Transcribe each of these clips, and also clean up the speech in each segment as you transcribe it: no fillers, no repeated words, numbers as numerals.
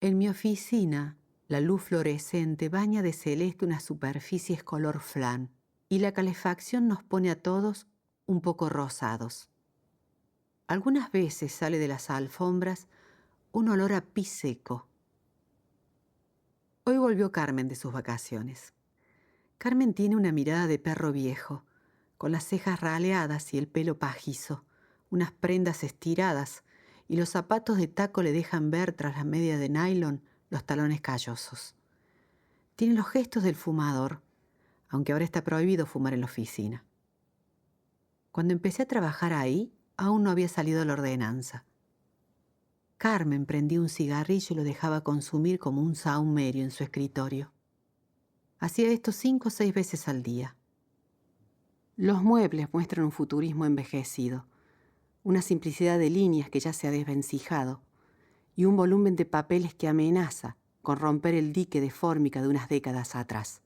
En mi oficina, la luz fluorescente baña de celeste unas superficies color flan y la calefacción nos pone a todos un poco rosados. Algunas veces sale de las alfombras un olor a pis seco. Hoy volvió Carmen de sus vacaciones. Carmen tiene una mirada de perro viejo, con las cejas raleadas y el pelo pajizo, unas prendas estiradas, y los zapatos de taco le dejan ver tras la media de nylon los talones callosos. Tiene los gestos del fumador, aunque ahora está prohibido fumar en la oficina. Cuando empecé a trabajar ahí, aún no había salido la ordenanza. Carmen prendía un cigarrillo y lo dejaba consumir como un sahumerio en su escritorio. Hacía esto 5 o 6 veces al día. Los muebles muestran un futurismo envejecido, una simplicidad de líneas que ya se ha desvencijado y un volumen de papeles que amenaza con romper el dique de fórmica de unas décadas atrás.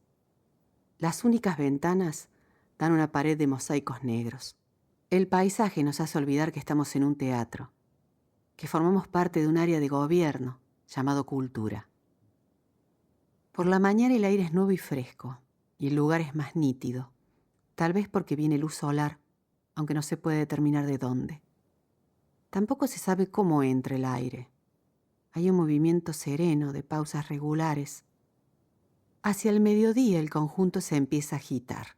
Las únicas ventanas dan una pared de mosaicos negros. El paisaje nos hace olvidar que estamos en un teatro, que formamos parte de un área de gobierno llamado cultura. Por la mañana el aire es nuevo y fresco, y el lugar es más nítido, tal vez porque viene luz solar, aunque no se puede determinar de dónde. Tampoco se sabe cómo entra el aire. Hay un movimiento sereno de pausas regulares. Hacia el mediodía el conjunto se empieza a agitar,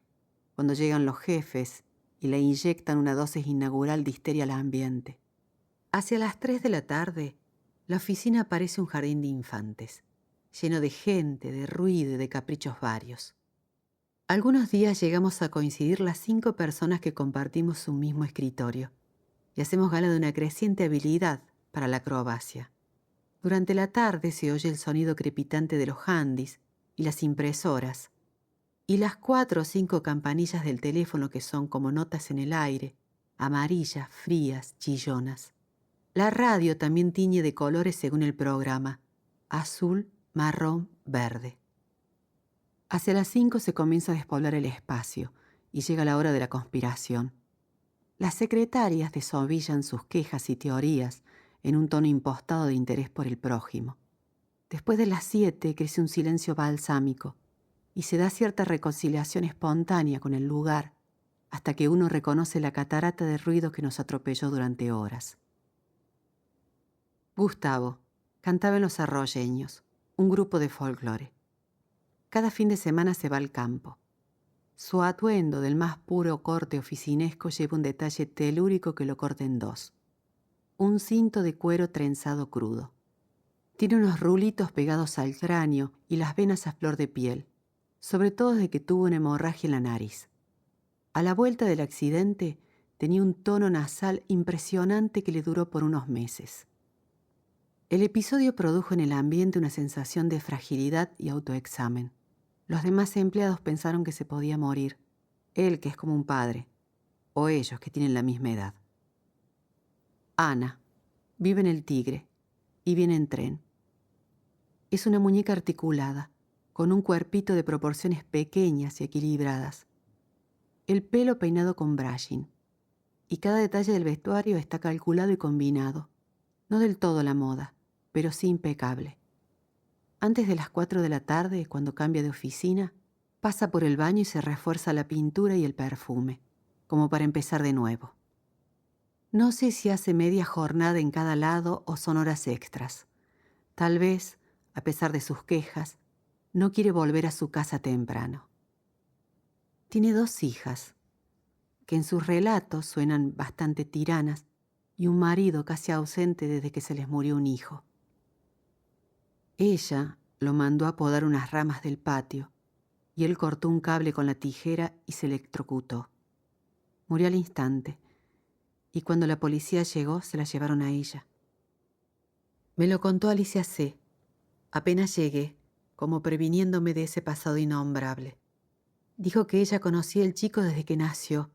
cuando llegan los jefes y le inyectan una dosis inaugural de histeria al ambiente. Hacia las 3 de la tarde, la oficina parece un jardín de infantes, lleno de gente, de ruido y de caprichos varios. Algunos días llegamos a coincidir las 5 personas que compartimos un mismo escritorio y hacemos gala de una creciente habilidad para la acrobacia. Durante la tarde se oye el sonido crepitante de los handys y las impresoras, y las 4 o 5 campanillas del teléfono que son como notas en el aire, amarillas, frías, chillonas. La radio también tiñe de colores según el programa: azul, marrón, verde. Hacia las 5 se comienza a despoblar el espacio y llega la hora de la conspiración. Las secretarias desovillan sus quejas y teorías en un tono impostado de interés por el prójimo. Después de las 7 crece un silencio balsámico y se da cierta reconciliación espontánea con el lugar hasta que uno reconoce la catarata de ruido que nos atropelló durante horas. Gustavo cantaba en Los Arroyeños, un grupo de folclore. Cada fin de semana se va al campo. Su atuendo del más puro corte oficinesco lleva un detalle telúrico que lo corta en dos: un cinto de cuero trenzado crudo. Tiene unos rulitos pegados al cráneo y las venas a flor de piel, sobre todo desde que tuvo una hemorragia en la nariz. A la vuelta del accidente tenía un tono nasal impresionante que le duró por unos meses. El episodio produjo en el ambiente una sensación de fragilidad y autoexamen. Los demás empleados pensaron que se podía morir, él que es como un padre, o ellos que tienen la misma edad. Ana vive en el Tigre y viene en tren. Es una muñeca articulada, con un cuerpito de proporciones pequeñas y equilibradas. El pelo peinado con brushing, y cada detalle del vestuario está calculado y combinado. No del todo la moda, pero sí impecable. Antes de las 4 de la tarde, cuando cambia de oficina, pasa por el baño y se refuerza la pintura y el perfume, como para empezar de nuevo. No sé si hace media jornada en cada lado o son horas extras. Tal vez, a pesar de sus quejas, no quiere volver a su casa temprano. Tiene 2 hijas, que en sus relatos suenan bastante tiranas, y un marido casi ausente desde que se les murió un hijo. Ella lo mandó a podar unas ramas del patio, y él cortó un cable con la tijera y se electrocutó. Murió al instante, y cuando la policía llegó se la llevaron a ella. Me lo contó Alicia C. Apenas llegué, como previniéndome de ese pasado innombrable. Dijo que ella conocía al chico desde que nació.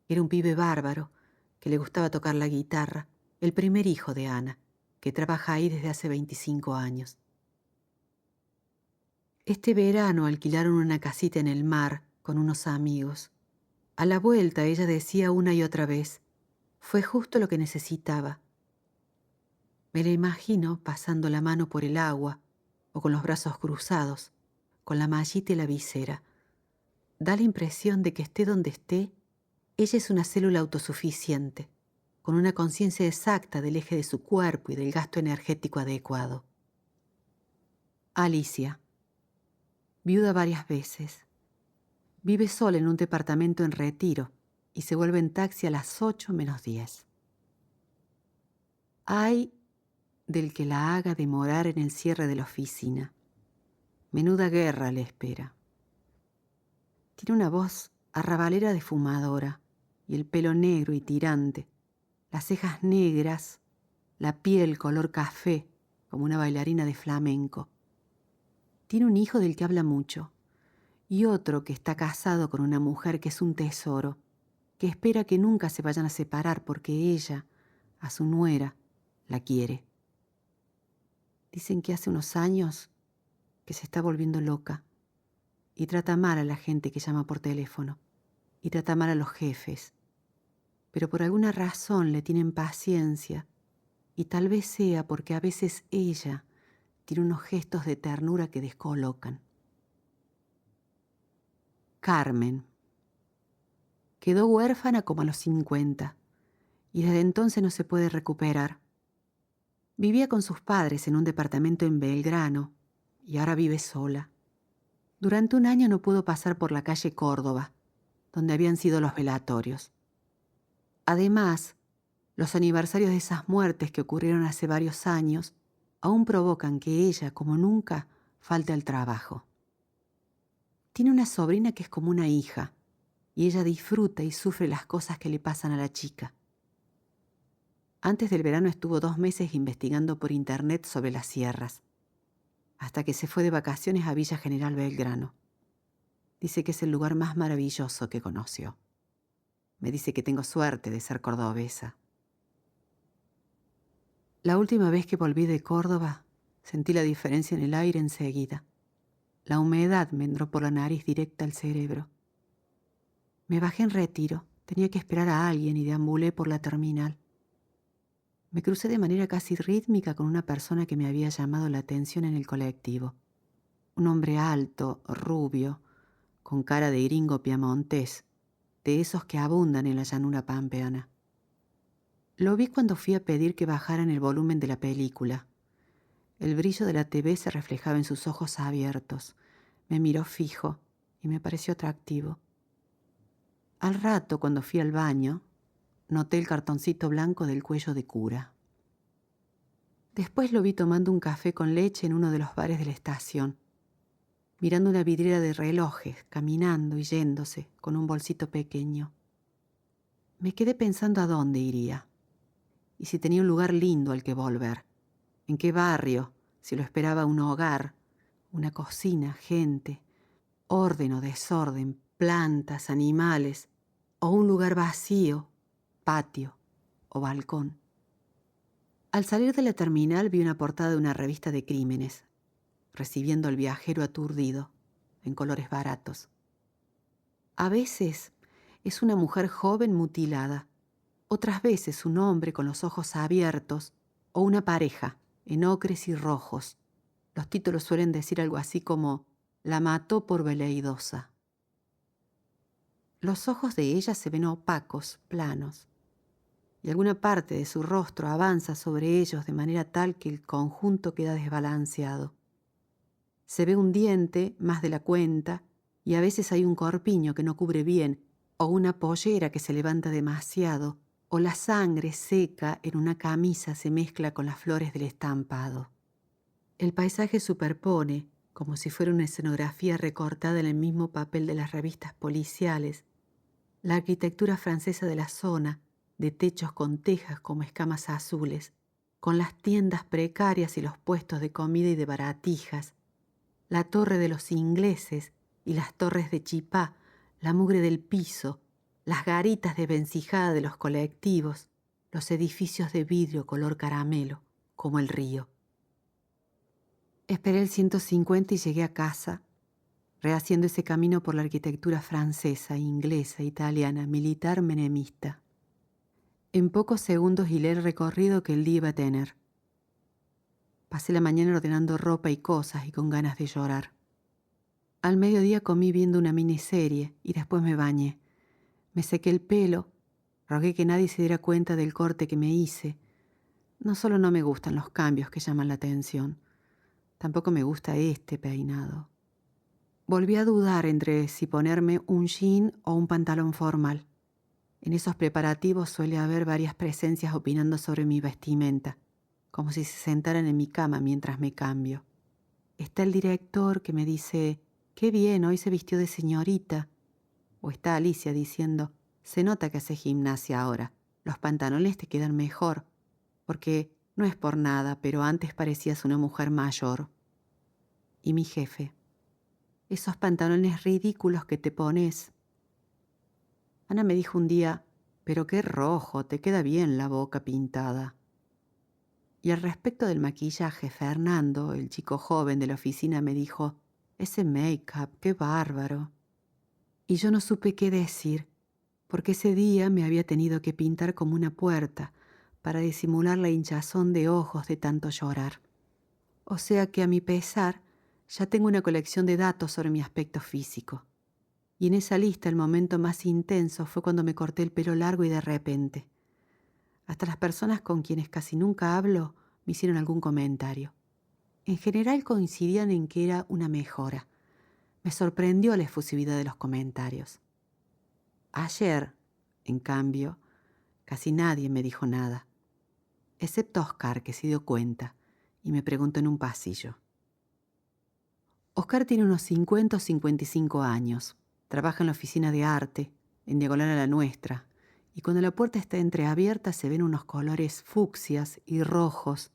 Era un pibe bárbaro, que le gustaba tocar la guitarra, el primer hijo de Ana, que trabaja ahí desde hace 25 años. Este verano alquilaron una casita en el mar con unos amigos. A la vuelta ella decía una y otra vez: fue justo lo que necesitaba. Me la imagino pasando la mano por el agua o con los brazos cruzados, con la mallita y la visera. Da la impresión de que esté donde esté, ella es una célula autosuficiente, con una conciencia exacta del eje de su cuerpo y del gasto energético adecuado. Alicia, viuda varias veces, vive sola en un departamento en Retiro y se vuelve en taxi a las 8 menos 10. Ay del que la haga demorar en el cierre de la oficina. Menuda guerra le espera. Tiene una voz arrabalera de fumadora y el pelo negro y tirante, las cejas negras, la piel color café, como una bailarina de flamenco. Tiene un hijo del que habla mucho y otro que está casado con una mujer que es un tesoro, que espera que nunca se vayan a separar porque ella, a su nuera, la quiere. Dicen que hace unos años que se está volviendo loca y trata mal a la gente que llama por teléfono y trata mal a los jefes, pero por alguna razón le tienen paciencia y tal vez sea porque a veces ella tiene unos gestos de ternura que descolocan. Carmen. Quedó huérfana como a los 50 y desde entonces no se puede recuperar. Vivía con sus padres en un departamento en Belgrano y ahora vive sola. Durante un año no pudo pasar por la calle Córdoba, donde habían sido los velatorios. Además, los aniversarios de esas muertes que ocurrieron hace varios años aún provocan que ella, como nunca, falte al trabajo. Tiene una sobrina que es como una hija, y ella disfruta y sufre las cosas que le pasan a la chica. Antes del verano estuvo 2 meses investigando por internet sobre las sierras, hasta que se fue de vacaciones a Villa General Belgrano. Dice que es el lugar más maravilloso que conoció. Me dice que tengo suerte de ser cordobesa. La última vez que volví de Córdoba, sentí la diferencia en el aire enseguida. La humedad me entró por la nariz directa al cerebro. Me bajé en Retiro, tenía que esperar a alguien y deambulé por la terminal. Me crucé de manera casi rítmica con una persona que me había llamado la atención en el colectivo. Un hombre alto, rubio, con cara de gringo piamontés, de esos que abundan en la llanura pampeana. Lo vi cuando fui a pedir que bajaran el volumen de la película. El brillo de la TV se reflejaba en sus ojos abiertos. Me miró fijo y me pareció atractivo. Al rato, cuando fui al baño, noté el cartoncito blanco del cuello de cura. Después lo vi tomando un café con leche en uno de los bares de la estación, mirando una vidriera de relojes, caminando y yéndose con un bolsito pequeño. Me quedé pensando a dónde iría y si tenía un lugar lindo al que volver, en qué barrio, si lo esperaba un hogar, una cocina, gente, orden o desorden, plantas, animales, o un lugar vacío, patio o balcón. Al salir de la terminal vi una portada de una revista de crímenes, recibiendo al viajero aturdido, en colores baratos. A veces es una mujer joven mutilada, otras veces un hombre con los ojos abiertos o una pareja en ocres y rojos. Los títulos suelen decir algo así como «La mató por veleidosa». Los ojos de ella se ven opacos, planos, y alguna parte de su rostro avanza sobre ellos de manera tal que el conjunto queda desbalanceado. Se ve un diente más de la cuenta y a veces hay un corpiño que no cubre bien o una pollera que se levanta demasiado o la sangre seca en una camisa se mezcla con las flores del estampado. El paisaje superpone, como si fuera una escenografía recortada en el mismo papel de las revistas policiales, la arquitectura francesa de la zona, de techos con tejas como escamas azules, con las tiendas precarias y los puestos de comida y de baratijas, la torre de los ingleses y las torres de chipá, la mugre del piso, las garitas de vencijada de los colectivos, los edificios de vidrio color caramelo, como el río. Esperé el 150 y llegué a casa, rehaciendo ese camino por la arquitectura francesa, inglesa, italiana, militar, menemista. En pocos segundos hilé el recorrido que el día iba a tener. Pasé la mañana ordenando ropa y cosas y con ganas de llorar. Al mediodía comí viendo una miniserie y después me bañé. Me sequé el pelo, rogué que nadie se diera cuenta del corte que me hice. No solo no me gustan los cambios que llaman la atención, tampoco me gusta este peinado. Volví a dudar entre si ponerme un jean o un pantalón formal. En esos preparativos suele haber varias presencias opinando sobre mi vestimenta, como si se sentaran en mi cama mientras me cambio. Está el director que me dice, «Qué bien, hoy se vistió de señorita». O está Alicia diciendo, «Se nota que hace gimnasia ahora, los pantalones te quedan mejor, porque no es por nada, pero antes parecías una mujer mayor». Y mi jefe, «Esos pantalones ridículos que te pones». Ana me dijo un día, «Pero qué rojo, te queda bien la boca pintada». Y al respecto del maquillaje, Fernando, el chico joven de la oficina, me dijo, «Ese make-up, qué bárbaro». Y yo no supe qué decir, porque ese día me había tenido que pintar como una puerta para disimular la hinchazón de ojos de tanto llorar. O sea que a mi pesar, ya tengo una colección de datos sobre mi aspecto físico. Y en esa lista el momento más intenso fue cuando me corté el pelo largo y de repente. Hasta las personas con quienes casi nunca hablo me hicieron algún comentario. En general coincidían en que era una mejora. Me sorprendió la efusividad de los comentarios. Ayer, en cambio, casi nadie me dijo nada, excepto Oscar, que se dio cuenta y me preguntó en un pasillo. Oscar tiene unos 50 o 55 años. Trabaja en la oficina de arte, en diagonal a la nuestra, y cuando la puerta está entreabierta se ven unos colores fucsias y rojos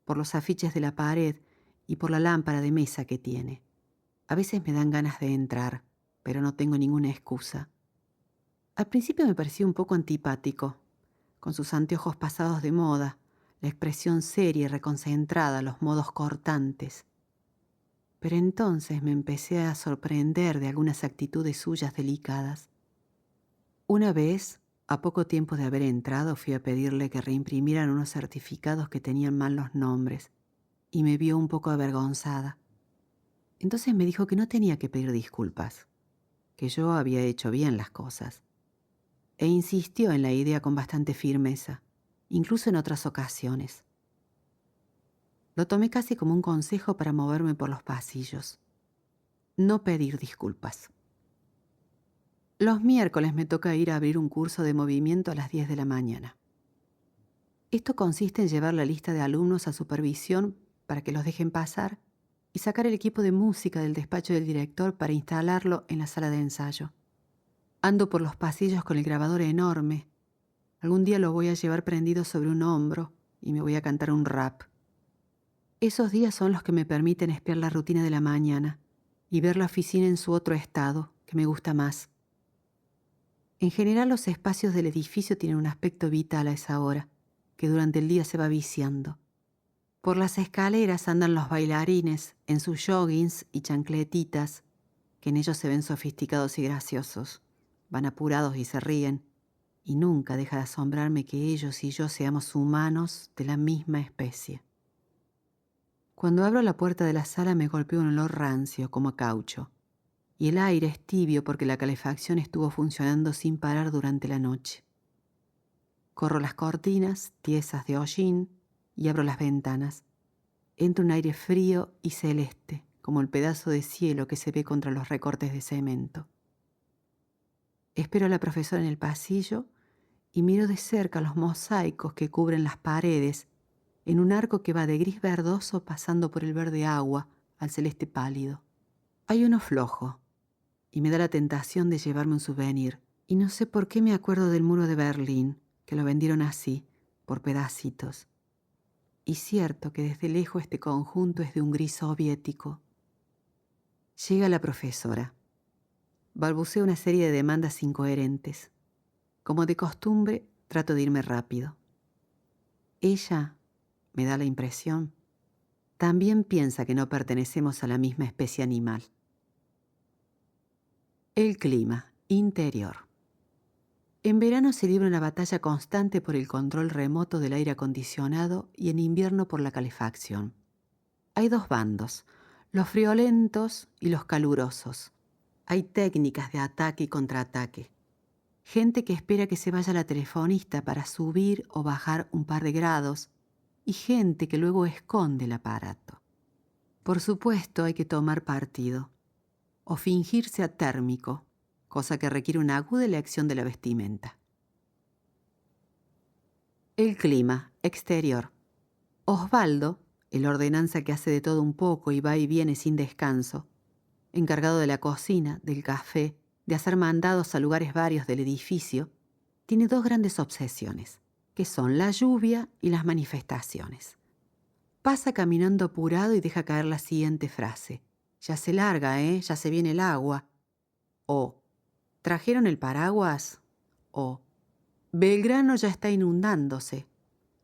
por los afiches de la pared y por la lámpara de mesa que tiene. A veces me dan ganas de entrar, pero no tengo ninguna excusa. Al principio me pareció un poco antipático, con sus anteojos pasados de moda, la expresión seria y reconcentrada, los modos cortantes. Pero entonces me empecé a sorprender de algunas actitudes suyas delicadas. Una vez, a poco tiempo de haber entrado, fui a pedirle que reimprimieran unos certificados que tenían mal los nombres, y me vio un poco avergonzada. Entonces me dijo que no tenía que pedir disculpas, que yo había hecho bien las cosas. E insistió en la idea con bastante firmeza, incluso en otras ocasiones. Lo tomé casi como un consejo para moverme por los pasillos. No pedir disculpas. Los miércoles me toca ir a abrir un curso de movimiento a las 10 de la mañana. Esto consiste en llevar la lista de alumnos a supervisión para que los dejen pasar y sacar el equipo de música del despacho del director para instalarlo en la sala de ensayo. Ando por los pasillos con el grabador enorme. Algún día lo voy a llevar prendido sobre un hombro y me voy a cantar un rap. Esos días son los que me permiten espiar la rutina de la mañana y ver la oficina en su otro estado, que me gusta más. En general los espacios del edificio tienen un aspecto vital a esa hora, que durante el día se va viciando. Por las escaleras andan los bailarines en sus joggings y chancletitas, que en ellos se ven sofisticados y graciosos. Van apurados y se ríen, y nunca deja de asombrarme que ellos y yo seamos humanos de la misma especie. Cuando abro la puerta de la sala me golpea un olor rancio, como a caucho, y el aire es tibio porque la calefacción estuvo funcionando sin parar durante la noche. Corro las cortinas, tiesas de hollín, y abro las ventanas. Entra un aire frío y celeste, como el pedazo de cielo que se ve contra los recortes de cemento. Espero a la profesora en el pasillo y miro de cerca los mosaicos que cubren las paredes en un arco que va de gris verdoso pasando por el verde agua al celeste pálido. Hay uno flojo y me da la tentación de llevarme un souvenir. Y no sé por qué me acuerdo del muro de Berlín, que lo vendieron así, por pedacitos. Y cierto que desde lejos este conjunto es de un gris soviético. Llega la profesora. Balbucea una serie de demandas incoherentes. Como de costumbre, trato de irme rápido. Ella, me da la impresión, también piensa que no pertenecemos a la misma especie animal. El clima interior. En verano se libra una batalla constante por el control remoto del aire acondicionado y en invierno por la calefacción. Hay dos bandos, los friolentos y los calurosos. Hay técnicas de ataque y contraataque. Gente que espera que se vaya la telefonista para subir o bajar un par de grados y gente que luego esconde el aparato. Por supuesto, hay que tomar partido o fingirse atérmico, cosa que requiere una aguda elección de la vestimenta. El clima exterior. Osvaldo, el ordenanza que hace de todo un poco y va y viene sin descanso, encargado de la cocina, del café, de hacer mandados a lugares varios del edificio, tiene dos grandes obsesiones, que son la lluvia y las manifestaciones. Pasa caminando apurado y deja caer la siguiente frase. Ya se larga, ya se viene el agua. O, ¿trajeron el paraguas? O, Belgrano ya está inundándose.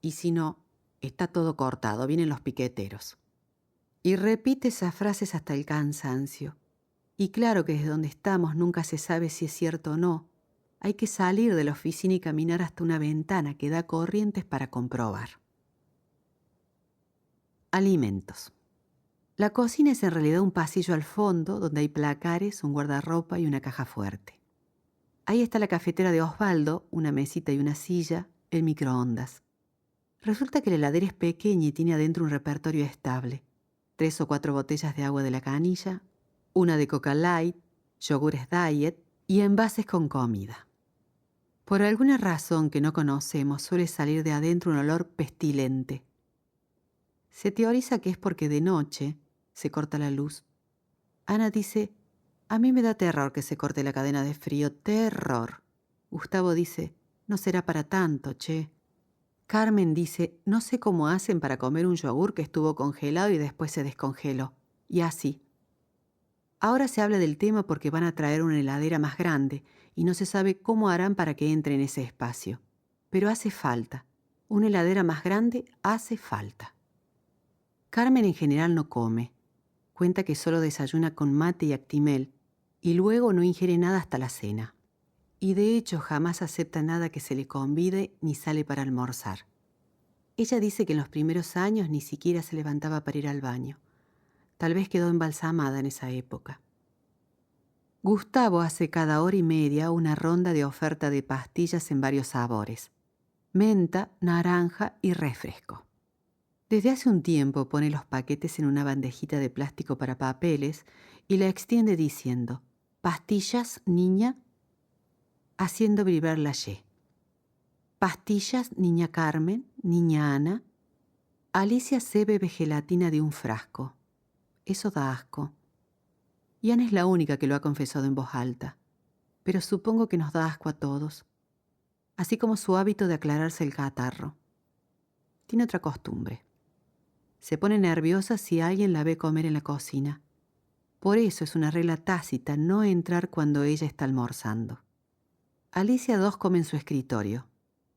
Y si no, está todo cortado, vienen los piqueteros. Y repite esas frases hasta el cansancio. Y claro que desde donde estamos nunca se sabe si es cierto o no. Hay que salir de la oficina y caminar hasta una ventana que da corrientes para comprobar. Alimentos. La cocina es en realidad un pasillo al fondo donde hay placares, un guardarropa y una caja fuerte. Ahí está la cafetera de Osvaldo, una mesita y una silla, el microondas. Resulta que la heladera es pequeña y tiene adentro un repertorio estable. 3 o 4 botellas de agua de la canilla, una de Coca Light, yogures Diet y envases con comida. Por alguna razón que no conocemos suele salir de adentro un olor pestilente. Se teoriza que es porque de noche se corta la luz. Ana dice, a mí me da terror que se corte la cadena de frío, terror. Gustavo dice, no será para tanto, che. Carmen dice, no sé cómo hacen para comer un yogur que estuvo congelado y después se descongeló. Y así. Ahora se habla del tema porque van a traer una heladera más grande y no se sabe cómo harán para que entre en ese espacio. Pero hace falta. Una heladera más grande hace falta. Carmen en general no come. Cuenta que solo desayuna con mate y actimel y luego no ingiere nada hasta la cena. Y de hecho jamás acepta nada que se le convide ni sale para almorzar. Ella dice que en los primeros años ni siquiera se levantaba para ir al baño. Tal vez quedó embalsamada en esa época. Gustavo hace cada hora y media una ronda de oferta de pastillas en varios sabores: menta, naranja y refresco. Desde hace un tiempo pone los paquetes en una bandejita de plástico para papeles y la extiende diciendo, «¿Pastillas, niña?», haciendo vibrar la Y. «Pastillas, niña Carmen, niña Ana». Alicia se bebe gelatina de un frasco. Eso da asco. Y Ana es la única que lo ha confesado en voz alta. Pero supongo que nos da asco a todos. Así como su hábito de aclararse el catarro. Tiene otra costumbre. Se pone nerviosa si alguien la ve comer en la cocina. Por eso es una regla tácita no entrar cuando ella está almorzando. Alicia 2 come en su escritorio,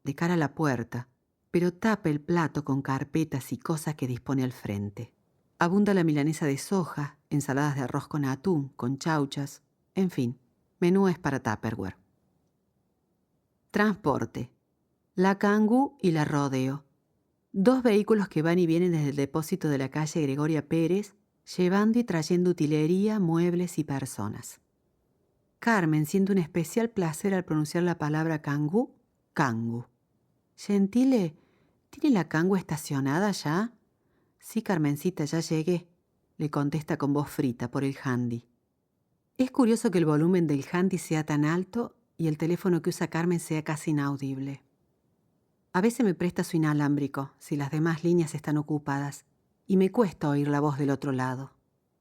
de cara a la puerta, pero tapa el plato con carpetas y cosas que dispone al frente. Abunda la milanesa de soja, ensaladas de arroz con atún, con chauchas, en fin, menú es para Tupperware. Transporte. La Kangoo y la Rodeo. 2 vehículos que van y vienen desde el depósito de la calle Gregoria Pérez, llevando y trayendo utilería, muebles y personas. Carmen siente un especial placer al pronunciar la palabra Kangoo, Kangoo. «Gentile, ¿tiene la Kangoo estacionada ya?» «Sí, Carmencita, ya llegué», le contesta con voz frita por el handy. Es curioso que el volumen del handy sea tan alto y el teléfono que usa Carmen sea casi inaudible. A veces me presta su inalámbrico, si las demás líneas están ocupadas, y me cuesta oír la voz del otro lado.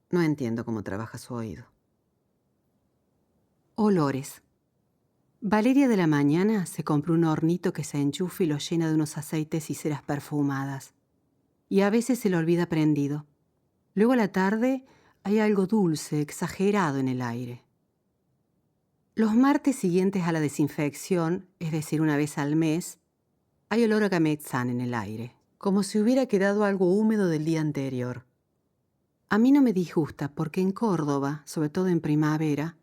No entiendo cómo trabaja su oído. Olores. Valeria de la mañana se compró un hornito que se enchufa y lo llena de unos aceites y ceras perfumadas. Y a veces se lo olvida prendido. Luego a la tarde hay algo dulce, exagerado en el aire. Los martes siguientes a la desinfección, es decir, una vez al mes, hay olor a Gamexan en el aire, como si hubiera quedado algo húmedo del día anterior. A mí no me disgusta porque en Córdoba, sobre todo en primavera,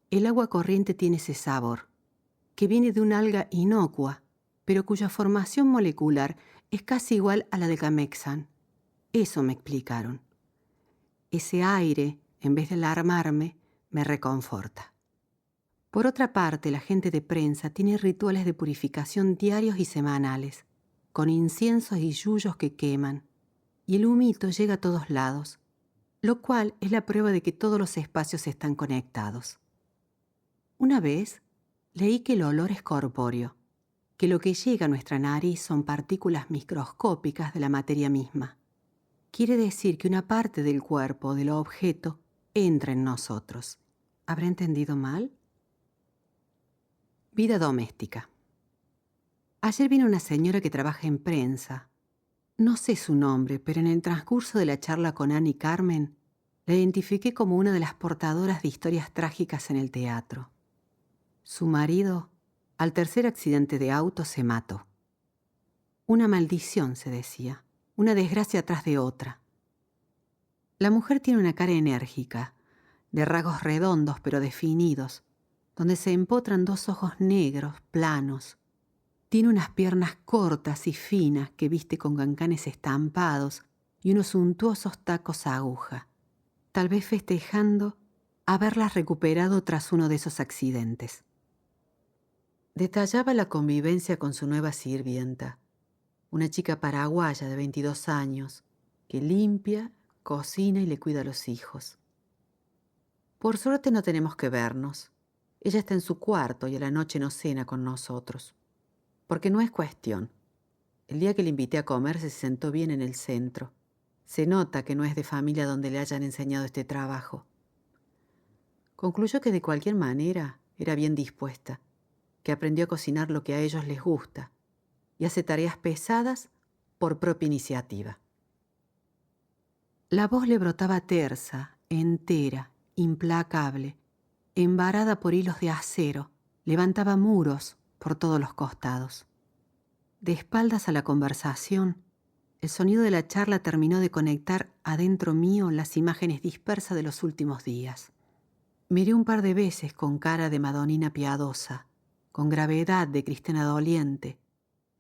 el agua corriente tiene ese sabor, que viene de una alga inocua, pero cuya formación molecular es casi igual a la de Gamexan. Eso me explicaron. Ese aire, en vez de alarmarme, me reconforta. Por otra parte, la gente de prensa tiene rituales de purificación diarios y semanales, con inciensos y yuyos que queman, y el humito llega a todos lados, lo cual es la prueba de que todos los espacios están conectados. Una vez leí que el olor es corpóreo, que lo que llega a nuestra nariz son partículas microscópicas de la materia misma. Quiere decir que una parte del cuerpo o del objeto entra en nosotros. ¿Habré entendido mal? Vida doméstica. Ayer vino una señora que trabaja en prensa. No sé su nombre, pero en el transcurso de la charla con Annie y Carmen, la identifiqué como una de las portadoras de historias trágicas en el teatro. Su marido, al tercer accidente de auto, se mató. Una maldición, se decía, una desgracia tras de otra. La mujer tiene una cara enérgica, de rasgos redondos pero definidos, donde se empotran dos ojos negros, planos. Tiene unas piernas cortas y finas que viste con cancanes estampados y unos suntuosos tacos a aguja, tal vez festejando haberlas recuperado tras uno de esos accidentes. Detallaba la convivencia con su nueva sirvienta, una chica paraguaya de 22 años, que limpia, cocina y le cuida a los hijos. Por suerte no tenemos que vernos. Ella está en su cuarto y a la noche no cena con nosotros. Porque no es cuestión. El día que le invité a comer se sentó bien en el centro. Se nota que no es de familia donde le hayan enseñado este trabajo. Concluyó que de cualquier manera era bien dispuesta, que aprendió a cocinar lo que a ellos les gusta y hace tareas pesadas por propia iniciativa. La voz le brotaba tersa, entera, implacable, embarada por hilos de acero, levantaba muros por todos los costados. De espaldas a la conversación, el sonido de la charla terminó de conectar adentro mío las imágenes dispersas de los últimos días. Miré un par de veces con cara de madonina piadosa, con gravedad de cristiana doliente,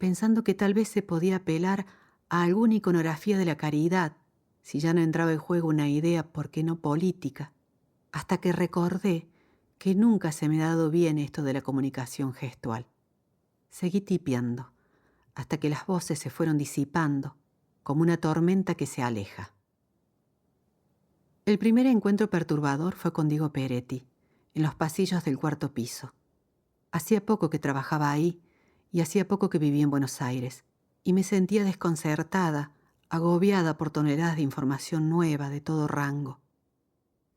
pensando que tal vez se podía apelar a alguna iconografía de la caridad, si ya no entraba en juego una idea, ¿por qué no política? Hasta que recordé que nunca se me ha dado bien esto de la comunicación gestual. Seguí tipeando, hasta que las voces se fueron disipando, como una tormenta que se aleja. El primer encuentro perturbador fue con Diego Peretti, en los pasillos del cuarto piso. Hacía poco que trabajaba ahí y hacía poco que vivía en Buenos Aires, y me sentía desconcertada, agobiada por toneladas de información nueva de todo rango.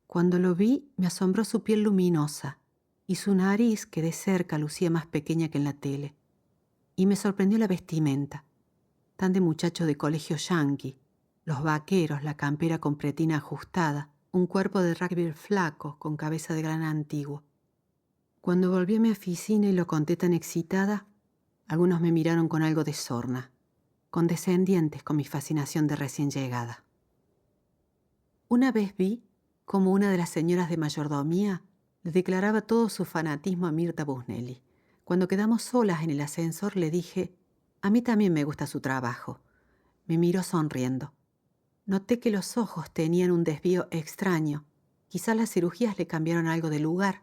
Cuando lo vi, me asombró su piel luminosa y su nariz, que de cerca lucía más pequeña que en la tele. Y me sorprendió la vestimenta, tan de muchacho de colegio yanqui, los vaqueros, la campera con pretina ajustada, un cuerpo de rugby flaco con cabeza de gran antiguo. Cuando volví a mi oficina y lo conté tan excitada, algunos me miraron con algo de sorna, condescendientes con mi fascinación de recién llegada. Una vez vi cómo una de las señoras de mayordomía le declaraba todo su fanatismo a Mirta Busnelli. Cuando quedamos solas en el ascensor le dije, a mí también me gusta su trabajo. Me miró sonriendo. Noté que los ojos tenían un desvío extraño. Quizás las cirugías le cambiaron algo de lugar.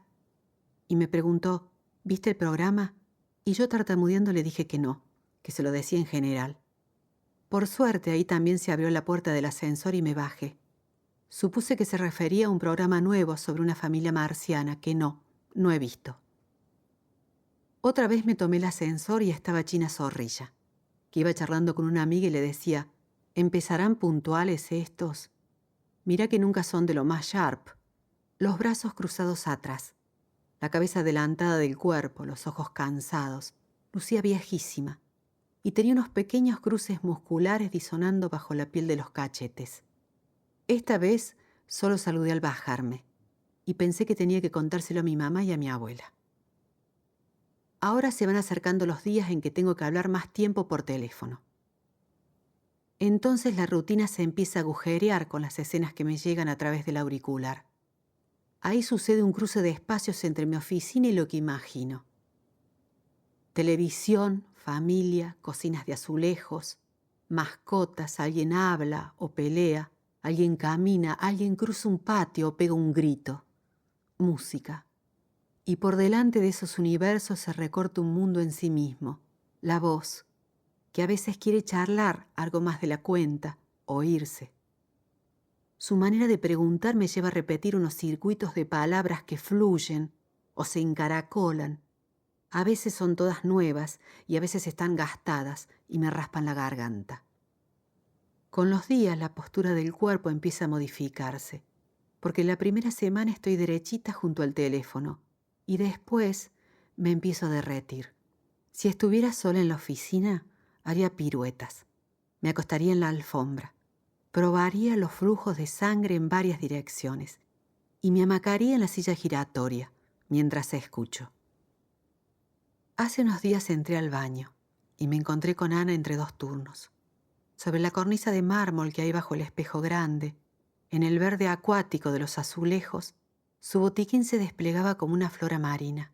Y me preguntó, ¿viste el programa? Y yo tartamudeando le dije que no, que se lo decía en general. Por suerte ahí también se abrió la puerta del ascensor y me bajé. Supuse que se refería a un programa nuevo sobre una familia marciana que no he visto. Otra vez me tomé el ascensor y estaba China Zorrilla, que iba charlando con una amiga y le decía, ¿empezarán puntuales estos? Mira que nunca son de lo más sharp. Los brazos cruzados atrás, la cabeza adelantada del cuerpo, los ojos cansados. Lucía viejísima y tenía unos pequeños cruces musculares disonando bajo la piel de los cachetes. Esta vez solo saludé al bajarme y pensé que tenía que contárselo a mi mamá y a mi abuela. Ahora se van acercando los días en que tengo que hablar más tiempo por teléfono. Entonces la rutina se empieza a agujerear con las escenas que me llegan a través del auricular. Ahí sucede un cruce de espacios entre mi oficina y lo que imagino. Televisión, familia, cocinas de azulejos, mascotas, alguien habla o pelea, Alguien camina, alguien cruza un patio o pega un grito. Música. Y por delante de esos universos se recorta un mundo en sí mismo. La voz, que a veces quiere charlar algo más de la cuenta o irse. Su manera de preguntar me lleva a repetir unos circuitos de palabras que fluyen o se encaracolan. A veces son todas nuevas y a veces están gastadas y me raspan la garganta. Con los días la postura del cuerpo empieza a modificarse, porque la primera semana estoy derechita junto al teléfono y después me empiezo a derretir. Si estuviera sola en la oficina, haría piruetas. Me acostaría en la alfombra. Probaría los flujos de sangre en varias direcciones y me hamacaría en la silla giratoria mientras escucho. Hace unos días entré al baño y me encontré con Ana entre dos turnos. Sobre la cornisa de mármol que hay bajo el espejo grande, en el verde acuático de los azulejos, su botiquín se desplegaba como una flora marina.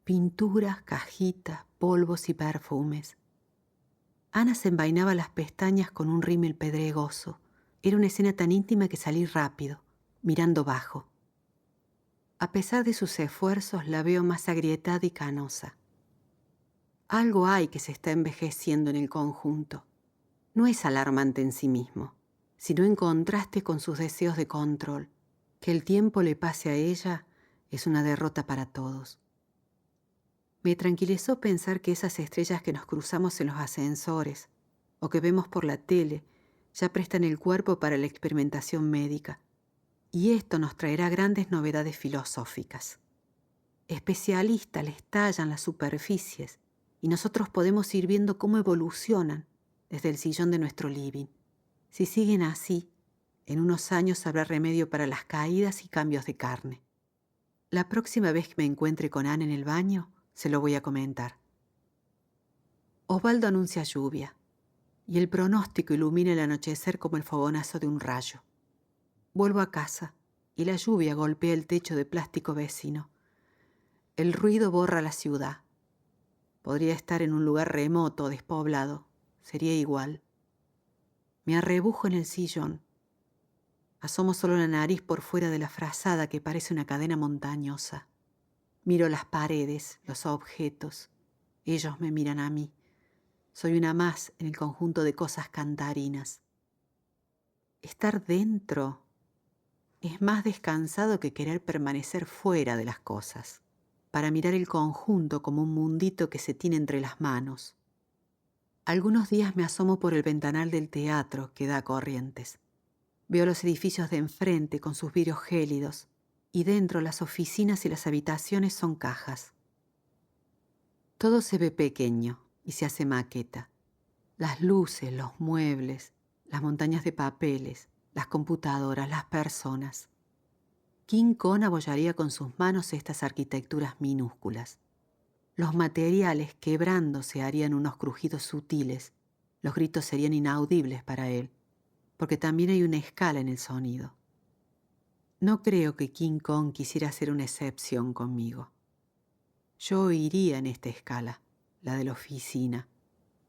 Pinturas, cajitas, polvos y perfumes. Ana se envainaba las pestañas con un rímel pedregoso. Era una escena tan íntima que salí rápido, mirando bajo. A pesar de sus esfuerzos, la veo más agrietada y canosa. Algo hay que se está envejeciendo en el conjunto. No es alarmante en sí mismo, sino en contraste con sus deseos de control. Que el tiempo le pase a ella es una derrota para todos. Me tranquilizó pensar que esas estrellas que nos cruzamos en los ascensores o que vemos por la tele ya prestan el cuerpo para la experimentación médica. Y esto nos traerá grandes novedades filosóficas. Especialistas les tallan las superficies y nosotros podemos ir viendo cómo evolucionan desde el sillón de nuestro living. Si siguen así, en unos años habrá remedio para las caídas y cambios de carne. La próxima vez que me encuentre con Ana en el baño, se lo voy a comentar. Osvaldo anuncia lluvia, y el pronóstico ilumina el anochecer como el fogonazo de un rayo. Vuelvo a casa, y la lluvia golpea el techo de plástico vecino. El ruido borra la ciudad. Podría estar en un lugar remoto o despoblado. Sería igual. Me arrebujo en el sillón. Asomo solo la nariz por fuera de la frazada que parece una cadena montañosa. Miro las paredes, los objetos. Ellos me miran a mí. Soy una más en el conjunto de cosas cantarinas. Estar dentro es más descansado que querer permanecer fuera de las cosas, para mirar el conjunto como un mundito que se tiene entre las manos. Algunos días me asomo por el ventanal del teatro que da a Corrientes. Veo los edificios de enfrente con sus vidrios gélidos y dentro las oficinas y las habitaciones son cajas. Todo se ve pequeño y se hace maqueta. Las luces, los muebles, las montañas de papeles, las computadoras, las personas. King Kong abollaría con sus manos estas arquitecturas minúsculas. Los materiales quebrándose harían unos crujidos sutiles. Los gritos serían inaudibles para él, porque también hay una escala en el sonido. No creo que King Kong quisiera hacer una excepción conmigo. Yo iría en esta escala, la de la oficina,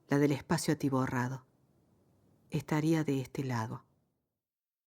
la del espacio atiborrado. Estaría de este lado.